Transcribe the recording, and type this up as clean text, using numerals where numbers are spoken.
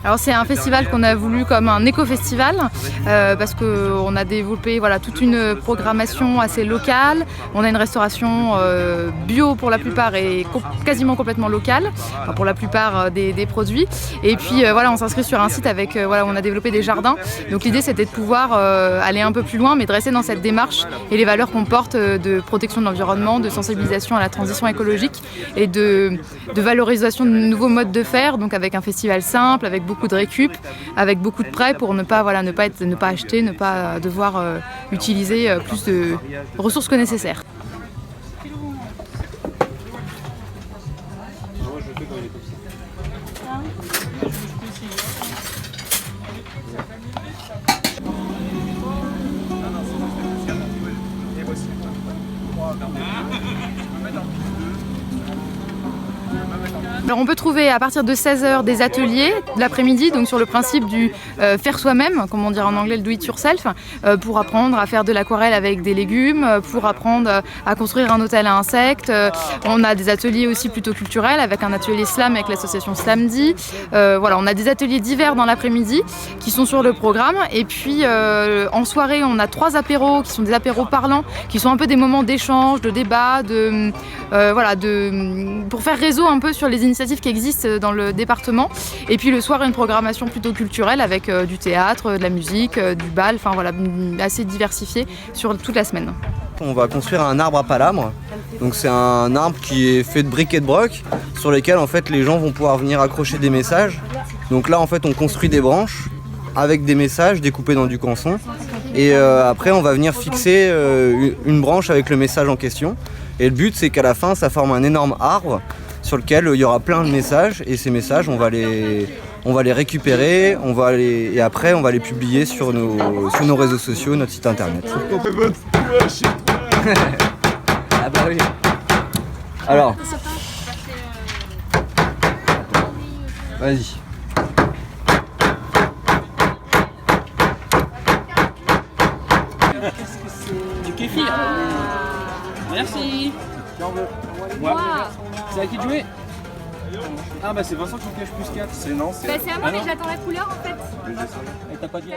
Alors c'est un festival qu'on a voulu comme un éco-festival parce qu'on a développé voilà, toute une programmation assez locale. On a une restauration bio pour la plupart et quasiment complètement locale, enfin, pour la plupart des produits. Et puis voilà, on s'inscrit sur un site avec, voilà, on a développé des jardins. Donc l'idée c'était de pouvoir aller un peu plus loin mais de rester dans cette démarche et les valeurs qu'on porte de protection de l'environnement, de sensibilisation à la transition écologique et de valorisation de nouveaux modes de faire, donc avec un festival simple, avec beaucoup de récup, avec beaucoup de prêts pour ne pas acheter, ne pas devoir utiliser plus de ressources que nécessaire. Alors on peut trouver à partir de 16h des ateliers de l'après-midi, donc sur le principe du faire soi-même, comme on dirait en anglais le do it yourself, pour apprendre à faire de l'aquarelle avec des légumes, pour apprendre à construire un hôtel à insectes. On a des ateliers aussi plutôt culturels avec un atelier slam avec l'association Slamdi. Voilà, on a des ateliers divers dans l'après-midi qui sont sur le programme. Et puis en soirée, on a 3 apéros qui sont des apéros parlants, qui sont un peu des moments d'échange, de débat, voilà, pour faire réseau un peu sur les initiatives qui existent dans le département. Et puis le soir, une programmation plutôt culturelle avec du théâtre, de la musique, du bal, enfin voilà, assez diversifiée sur toute la semaine. On va construire un arbre à palabres. Donc c'est un arbre qui est fait de briques et de broc sur lesquels en fait les gens vont pouvoir venir accrocher des messages. Donc là en fait on construit des branches avec des messages découpés dans du canson et après on va venir fixer une branche avec le message en question. Et le but c'est qu'à la fin ça forme un énorme arbre sur lequel il y aura plein de messages et ces messages on va les récupérer, et après on va les publier sur nos réseaux sociaux, notre site internet. Ah bah oui. Alors. Vas-y. Du kéfir. Merci. Moi. C'est à qui de jouer? Ah bah c'est Vincent qui cache plus 4. C'est non, c'est... Bah c'est à moi mais j'attends la couleur en fait. Mais je sais. Et t'as pas dit.